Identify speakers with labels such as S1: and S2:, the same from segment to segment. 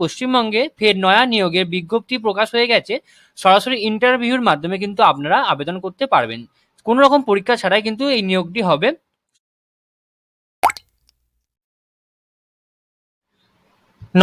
S1: পশ্চিমবঙ্গে ফের নয়া নিয়োগের বিজ্ঞপ্তি প্রকাশ হয়ে গেছে। সরাসরি ইন্টারভিউর মাধ্যমে কিন্তু আপনারা আবেদন করতে পারবেন, কোনো রকম পরীক্ষা ছাড়াই কিন্তু এই নিয়োগটি হবে।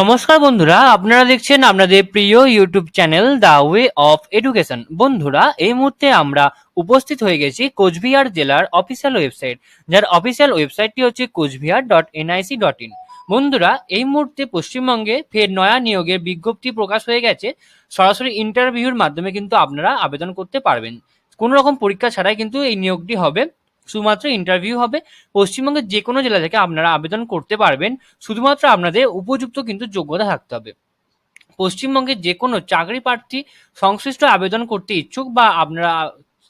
S1: নমস্কার বন্ধুরা, আপনারা দেখছেন আপনাদের প্রিয় YouTube channel the way of education. বন্ধুরা, এই মুহূর্তে আমরা উপস্থিত হয়ে গেছি কোচবিহার জেলার অফিসিয়াল ওয়েবসাইট, যার অফিসিয়াল ওয়েবসাইটটি হচ্ছে coachbihar.nic.in। বন্ধুরা, এই মুহূর্তে পশ্চিমবঙ্গে ফের নয়া নিয়োগের বিজ্ঞপ্তি প্রকাশ হয়ে গেছে। সরাসরি ইন্টারভিউর মাধ্যমে কিন্তু আপনারা আবেদন করতে পারবেন, কোনো রকম পরীক্ষা ছাড়াই কিন্তু এই নিয়োগটি হবে। শুধুমাত্র ইন্টারভিউ হবে। পশ্চিমবঙ্গের যে কোনো জেলা থেকে আপনারা আবেদন করতে পারবেন, শুধুমাত্র আপনাদের উপযুক্ত কিন্তু যোগ্যতা থাকতে হবে। পশ্চিমবঙ্গের যে কোনো চাকরি প্রার্থী সংশ্লিষ্ট আবেদন করতে ইচ্ছুক বা আপনারা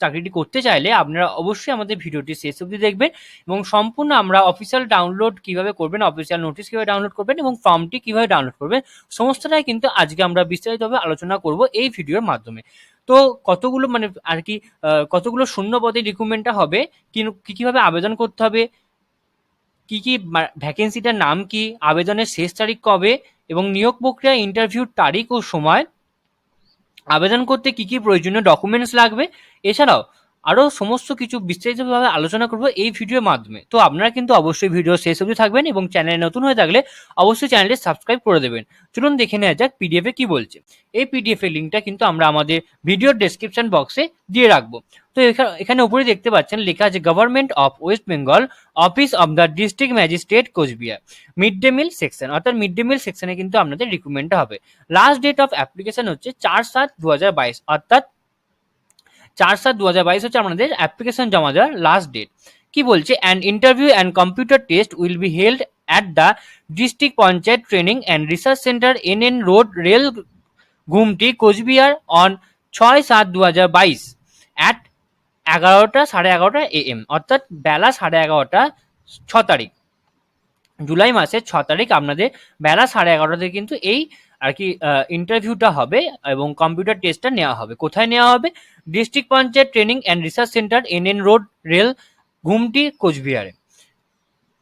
S1: চাকরিটি করতে চাইলে আপনারা অবশ্যই আমাদের ভিডিওটি শেষ অবধি দেখবেন এবং সম্পূর্ণ আমরা অফিসিয়াল ডাউনলোড কিভাবে করবেন, অফিসিয়াল নোটিশ কিভাবে ডাউনলোড করবেন এবং ফর্মটি কিভাবে ডাউনলোড করবেন, সমস্তটাই কিন্তু আজকে আমরা বিস্তারিতভাবে আলোচনা করব এই ভিডিওর মাধ্যমে। তো কতগুলো মানে আর কি কতগুলো শূন্য পদে রিক্রুটমেন্টটা হবে, কিভাবে আবেদন করতে হবে, কি কি ভ্যাকেন্সিটার নাম কি, আবেদনের শেষ তারিখ কবে এবং নিয়োগ প্রক্রিয়া ইন্টারভিউর তারিখ ও সময়, আবেদন করতে কি কি প্রয়োজনীয় ডকুমেন্টস লাগবে, এছাড়াও আরও সমস্ত কিছু বিস্তারিতভাবে আলোচনা করব এই ভিডিওর মাধ্যমে। তো আপনারা কিন্তু অবশ্যই ভিডিও শেষ অবধি থাকবেন এবং চ্যানেলে নতুন হয়ে থাকলে অবশ্যই চ্যানেলটি সাবস্ক্রাইব করে দেবেন। চলুন দেখে নেওয়া যাক পিডিএফে কি বলছে। এই পিডিএফ এর লিঙ্কটা কিন্তু আমরা আমাদের ভিডিওর ডেসক্রিপশন বক্সে দিয়ে রাখবো। তো এখানে উপরে দেখতে পাচ্ছেন লেখা আছে government of West Bengal, office of the district magistrate Cooch Behar, mid day meal section, অর্থাৎ মিড ডে মিল সেকশনে কিন্তু আপনাদের রিক্রুটমেন্টটা হবে। লাস্ট ডেট অফ অ্যাপ্লিকেশন হচ্ছে 4/7/2022, অর্থাৎ 4/7/2022 হচ্ছে আপনাদের অ্যাপ্লিকেশন জমা দেওয়ার লাস্ট ডেট। কি বলছে, and interview and computer test will be held at the district panchayat training and research centre NN road, rail Ghumti, Cooch Behar on 6/7/2022 at 11:30 AM, অর্থাৎ বেলা 11:30 6 তারিখ, জুলাই মাসের 6 তারিখ আপনাদের বেলা 11:30 থেকে কিন্তু এই আর কি ইন্টারভিউটা হবে এবং কম্পিউটার টেস্টটা নেওয়া হবে। কোথায় নেওয়া হবে? District panchayat training and research centre, NN road, rail Ghumti, কোচবিহারে।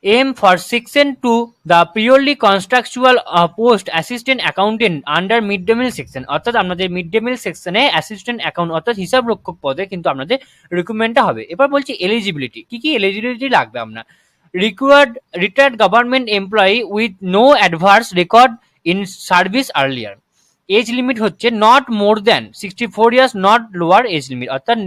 S1: Aim for section 2 the purely contractual post assistant accountant under mid day meal section, অর্থাৎ আপনাদের মিড ডে মিল সেকশনে অ্যাসিস্ট্যান্ট অ্যাকাউন্ট অর্থাৎ হিসাব রক্ষক পদে কিন্তু আপনাদের রিক্রুটমেন্টটা হবে। এবার বলছি এলিজিবিলিটি, কি কি এলিজিবিলিটি লাগবে আপনার। Retired government employee with no adverse record in service earlier. Age limit হচ্ছে not more than 64 years, not lower age limit, অর্থাৎ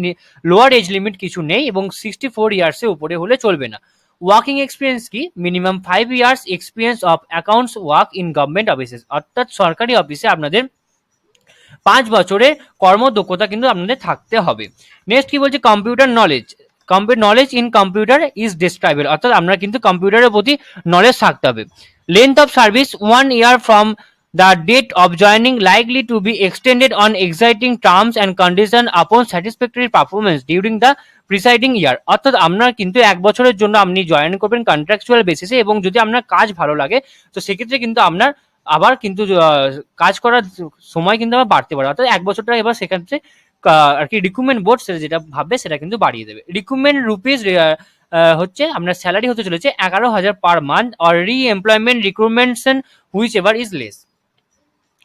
S1: লোয়ার এজ লিমিট কিছু নেই এবং 64 ইয়ার্সের উপরে হলে চলবে না। ওয়ার্কিং এক্সপিরিয়েন্স কি, minimum 5 years experience of accounts work in government offices, অর্থাৎ সরকারি অফিসে আপনাদের 5 বছরের কর্মদক্ষতা কিন্তু আপনাদের থাকতে হবে। নেক্সট কি বলছে, computer knowledge in computer is described, অর্থাৎ আপনারা কিন্তু কম্পিউটারের প্রতি নলেজ থাকতে হবে। Length of service 1 year from the date of joining, likely to be extended on exciting terms and conditions upon satisfactory performance during the preceding year, অর্থাৎ আপনার কিন্তু 1 বছরের জন্য আপনি জয়েন করবেন কন্ট্রাকচুয়াল বেসিসে এবং যদি আপনার কাজ ভালো লাগে তো সেক্ষেত্রে কিন্তু আপনার আবার কিন্তু কাজ করার সময় কিন্তু আবার বাড়তে পারে, অর্থাৎ 1 বছরটা এবার সেক্ষেত্রে আর কি রিক্রুটমেন্ট বোর্ড সেটা যেটা ভাববে সেটা কিন্তু বাড়িয়ে দেবে। রিক্রুটমেন্ট রুপিস হচ্ছে আপনার স্যালারি হতে চলেছে 11,000 পার মান্থ অর রি employment recruitments which ever is less.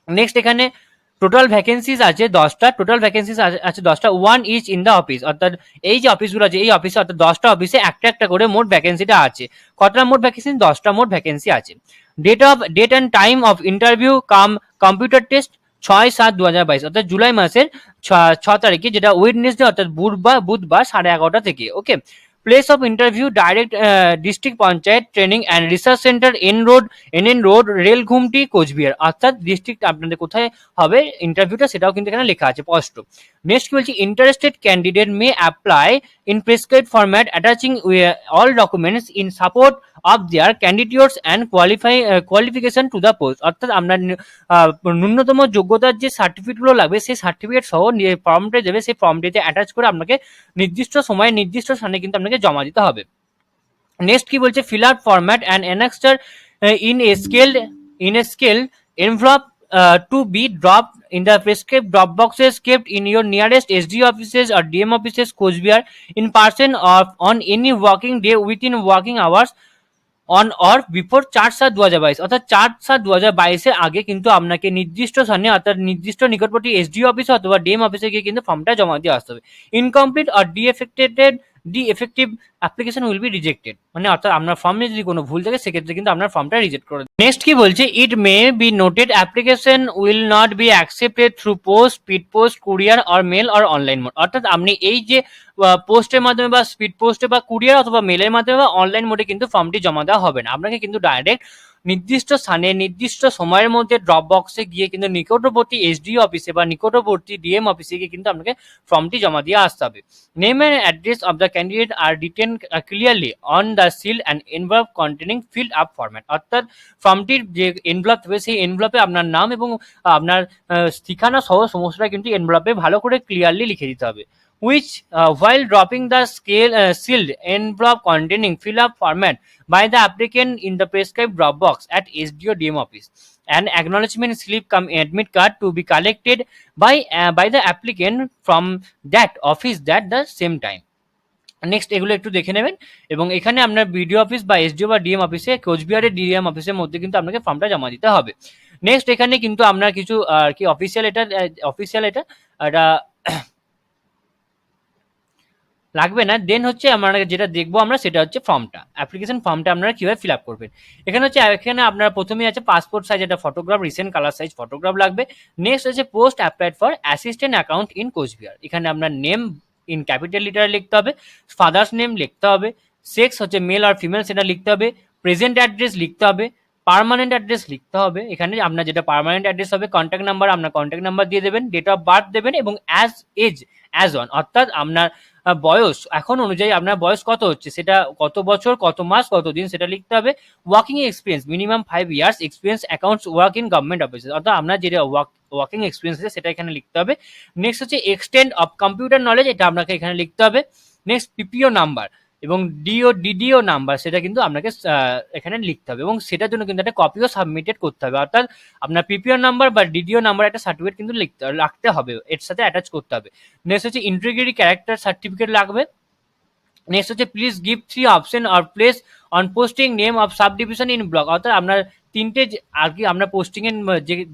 S1: Next এখানে টোটাল ভ্যাকেন্সিজ আছে 10টা, টোটাল ভ্যাকেন্সিজ আছে 10টা, 1 ইচ ইন দ্য অফিস, অর্থাৎ এই যে অফিসগুলো আছে এই অফিসে অর্থাৎ 10টা অফিসে একটা একটা করে মোট ভ্যাকেন্সিটা আছে। কতটা মোট ভ্যাকেন্সি? 10টা মোট ভ্যাকেন্সি আছে। Date and time of interview cum computer test 6/7/2022, অর্থাৎ জুলাই মাসের 6 তারিখে, যেটা ওয়েডনেসডে অর্থাৎ বুধবার 11:30 থেকে। Okay. Place of interview direct district panchayat training and research centre NN road, rail Ghumti, Cooch Behar, অর্থাৎ ডিস্ট্রিক্ট আপনাদের কোথায় হবে ইন্টারভিউটা সেটাও কিন্তু এখানে লেখা আছে স্পষ্ট। নেক্সট কি বলছি, interested candidate may apply in prescribed format attaching all documents in support of their candidates and qualification to the post, অর্থাৎ আপনার ন্যূনতম যোগ্যতার যে সার্টিফিকেটগুলো লাগবে সেই সার্টিফিকেট সহ ফর্মটা দেবে, সেই ফর্মটিতে অ্যাটাচ করে আপনাকে নির্দিষ্ট সময়ে নির্দিষ্ট স্থানে কিন্তু আপনাকে জমা দিতে হবে। নেক্সট কি বলছে, fill out format and annexure in a scale envelope to be dropped in the prescribed drop boxes kept in your nearest SDO offices or DM offices, Coochbehar, in person or on any working day within working hours on or before 4/7/2022, অর্থাৎ 4/7/2022 আগে কিন্তু আপনাকে নির্দিষ্ট স্থানে অর্থাৎ নির্দিষ্ট নিকটবর্তী SDO অফিসে অথবা ডিএম অফিসে গিয়ে কিন্তু ফর্মটা জমা দিয়ে আসতে হবে। Incomplete or defective application will be rejected, মানে অর্থাৎ আপনার ফর্মে যদি কোনো ভুল থাকে সেক্ষেত্রে কিন্তু আপনার ফর্মটা রিজেক্ট করে। নেক্সট কি বলছে, it may be noted application will not be accepted through post, speed post, courier or mail or online mode, অর্থাৎ আপনি এই যে পোস্টের মাধ্যমে বা স্পিড পোস্টে বা কুরিয়ার অথবা মেলের মাধ্যমে বা অনলাইন মোডে কিন্তু ফর্মটি জমা দেওয়া হবে না। আপনাকে কিন্তু ডাইরেক্ট নির্দিষ্ট স্থানে নির্দিষ্ট সময়ের মধ্যে ড্রপ বক্সে গিয়ে কিন্তু নিকটবর্তী এসডিও অফিসে বা নিকটবর্তী ডিএম অফিসে গিয়ে কিন্তু আপনাকে ফর্মটি জমা দিয়ে আসতে হবে। Name and address of the candidate are written clearly on the seal and envelope containing filled up format, অর্থাৎ ফর্মটির যে এনভেলপ থাকবে সেই এনভেলপে আপনার নাম এবং আপনার ঠিকানা সহ সমস্তটা কিন্তু এনভেলপে ভালো করে ক্লিয়ারলি লিখে দিতে হবে। Which while dropping the sealed envelope containing fill up format by the applicant in the prescribed drop box at SDO DM office, an acknowledgement slip come admit card to be collected by the applicant from that office at the same time. Next এগুলো একটু দেখে নেবেন এবং এখানে আপনার BDO office বা SDO বা DM অফিসে কোচবিহারের ডিএম অফিসের মধ্যে কিন্তু আপনাকে ফর্মটা জমা দিতে হবে। নেক্সট এখানে কিন্তু আপনার কিছু আর কি অফিসিয়াল এটা লাগবে না। দেন হচ্ছে আমরা যেটা দেখবো আমরা সেটা হচ্ছে ফর্মটা, অ্যাপ্লিকেশন ফর্মটা আপনারা কিভাবে ফিল আপ করবেন। এখানে আপনার প্রথমেই আছে পাসপোর্ট সাইজ একটা photograph, recent colour size photograph লাগবে। নেক্সট হচ্ছে post applied for assistant account in Cooch Behar, এখানে আপনার নেম ইন ক্যাপিটাল লিটারে লিখতে হবে, ফাদার্স নেম লিখতে হবে, সেক্স হচ্ছে মেল আর ফিমেল সেটা লিখতে হবে, প্রেজেন্ট অ্যাড্রেস লিখতে হবে, পার্মানেন্ট অ্যাড্রেস লিখতে হবে। এখানে আপনার যেটা পার্মানেন্ট অ্যাড্রেস হবে, কন্ট্যাক্ট নাম্বার আপনার কন্ট্যাক্ট নাম্বার দিয়ে দেবেন, ডেট অফ বার্থ দেবেন এবং অ্যাজ অন অর্থাৎ আপনার বয়স এখন অনুযায়ী আপনার বয়স কত হচ্ছে সেটা কত বছর কত মাস কত দিন সেটা লিখতে হবে। Working experience minimum 5 years experience accounts work in government অফিসে, অর্থাৎ আপনার যেটা ওয়ার্কিং এক্সপিরিয়েন্স আছে সেটা এখানে লিখতে হবে। নেক্সট হচ্ছে এক্সটেন্ড অফ কম্পিউটার নলেজ, এটা আপনাকে এখানে লিখতে হবে। নেক্সট পিপিও নাম্বার এবং ডিডিও নাম্বার সেটা কিন্তু আপনাকে এখানে লিখতে হবে এবং সেটার জন্য কিন্তু একটা কপিও সাবমিটেড করতে হবে, অর্থাৎ আপনার পিপিও নাম্বার বা ডিডিও নাম্বার একটা সার্টিফিকেট কিন্তু রাখতে হবে, এর সাথে অ্যাটাচ করতে হবে। নেক্সট হচ্ছে ইন্টিগ্রিটি ক্যারেক্টার সার্টিফিকেট লাগবে। নেক্সট হচ্ছে please give 3 option or place on posting name of sub division in block, অর্থাৎ আপনার তিনটে আর কি আপনার পোস্টিং এর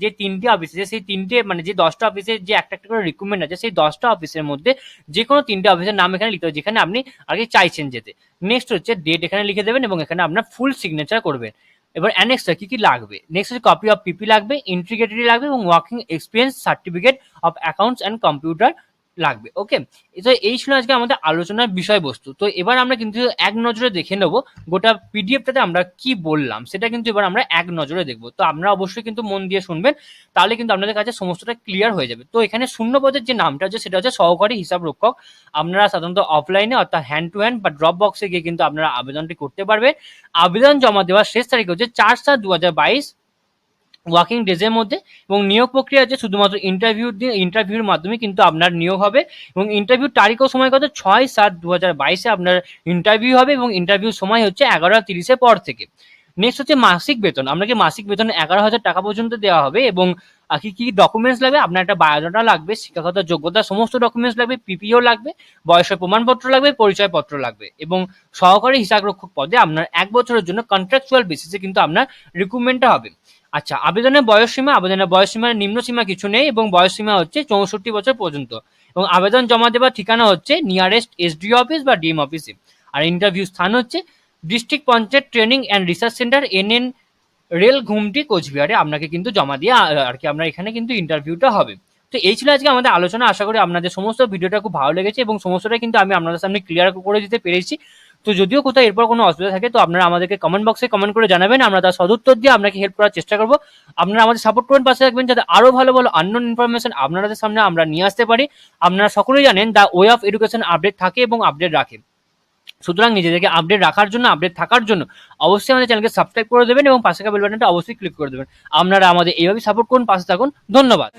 S1: যে তিনটে অফিস আছে সেই তিনটে মানে যে 10টা অফিসের যে একটা একটা করে রিক্রুটমেন্ট আছে সেই 10টা অফিসের মধ্যে যে কোনো তিনটে অফিসের নাম এখানে লিখতে হবে যেখানে আপনি আর কি চাইছেন যেতে। নেক্সট হচ্ছে ডেট এখানে লিখে দেবেন এবং এখানে আপনার ফুল সিগনেচার করবেন। এবার অ্যানেক্সটা কি লাগবে, নেক্সট হচ্ছে কপি অফ পিপি লাগবে, ইন্টিগ্রিটি লাগবে এবং working experience certificate of accounts and computer লাগবে। ওকে, তো এই ছিল আজকে আমাদের আলোচনার বিষয়বস্তু। তো এবার আমরা কিন্তু এক নজরে দেখে নেবো গোটা পিডিএফটাতে আমরা কি বললাম সেটা কিন্তু এবার আমরা এক নজরে দেখবো। তো আপনারা অবশ্যই কিন্তু মন দিয়ে শুনবেন, তাহলে কিন্তু আপনাদের কাছে সমস্তটা ক্লিয়ার হয়ে যাবে। তো এখানে শূন্য পদের যে নামটা আছে সেটা হচ্ছে সহকারী হিসাব রক্ষক। আপনারা সাধারণত অফলাইনে অর্থাৎ হ্যান্ড টু হ্যান্ড বা ড্রপ বক্সে গিয়ে কিন্তু আপনারা আবেদনটি করতে পারবেন। আবেদন জমা দেওয়ার শেষ তারিখ হচ্ছে 4/7/2022 ওয়ার্কিং ডেজের মধ্যে এবং নিয়োগ প্রক্রিয়া হচ্ছে শুধুমাত্র ইন্টারভিউর মাধ্যমে কিন্তু আপনার নিয়োগ হবে এবং ইন্টারভিউর তারিখ ও সময় কত 6/7/2022 আপনার ইন্টারভিউ হবে এবং ইন্টারভিউর সময় হচ্ছে 11:30 পর থেকে। নেক্সট হচ্ছে মাসিক বেতন, আপনাকে মাসিক বেতন 11,000 টাকা পর্যন্ত দেওয়া হবে এবং কি কি ডকুমেন্টস লাগবে, আপনার একটা বায়োডাটা লাগবে, শিক্ষাগত যোগ্যতা সমস্ত ডকুমেন্টস লাগবে, পিপিও লাগবে, বয়সের প্রমাণপত্র লাগবে, পরিচয়পত্র লাগবে এবং সহকারী হিসাবরক্ষক পদে আপনার 1 বছরের জন্য কন্ট্রাকচুয়াল বেসিসে কিন্তু আপনার রিক্রুটমেন্টটা হবে। আচ্ছা, আবেদনের বয়সসীমার নিম্ন সীমা কিছু নেই এবং বয়সসীমা হচ্ছে 64 বছর পর্যন্ত এবং আবেদন জমা দেওয়ার ঠিকানা হচ্ছে নিয়ারেস্ট এসডিও অফিস বা ডিএম অফিসে। আর ইন্টারভিউ স্থান হচ্ছে district panchayat training and research centre NN rail Ghumti কোচবিহারে আপনাকে কিন্তু জমা দিয়ে আর কি আপনার এখানে কিন্তু ইন্টারভিউটা হবে। তো এই ছিল আজকে আমাদের আলোচনা, আশা করি আপনাদের সমস্ত ভিডিওটা খুব ভালো লেগেছে এবং সমস্তটা কিন্তু আমি আপনাদের সামনে ক্লিয়ার করে দিতে পেরেছি। তো যদিও কোথাও এরপর কোনো অসুবিধা থাকে তো আপনারা আমাদেরকে কমেন্ট বক্সে কমেন্ট করে জানাবেন, আমরা তার সদুত্তর দিয়ে আপনাকে হেল্প করার চেষ্টা করবো। আপনারা আমাদের সাপোর্ট করবেন, পাশে থাকবেন যাতে আরো ভালো ভালো আননোন ইনফরমেশন আপনাদের সামনে আমরা নিয়ে আসতে পারি। আপনারা সকলেই জানেন the way of education update থাকে এবং আপডেট রাখে, সুতরাং নিজেদেরকে আপডেট থাকার জন্য অবশ্যই আমাদের চ্যানেলকে সাবস্ক্রাইব করে দেবেন এবং পাশে থাকা বেল বাটনটা অবশ্যই ক্লিক করে দেবেন। আপনারা আমাদের এইভাবে সাপোর্ট করুন, পাশে থাকুন, ধন্যবাদ।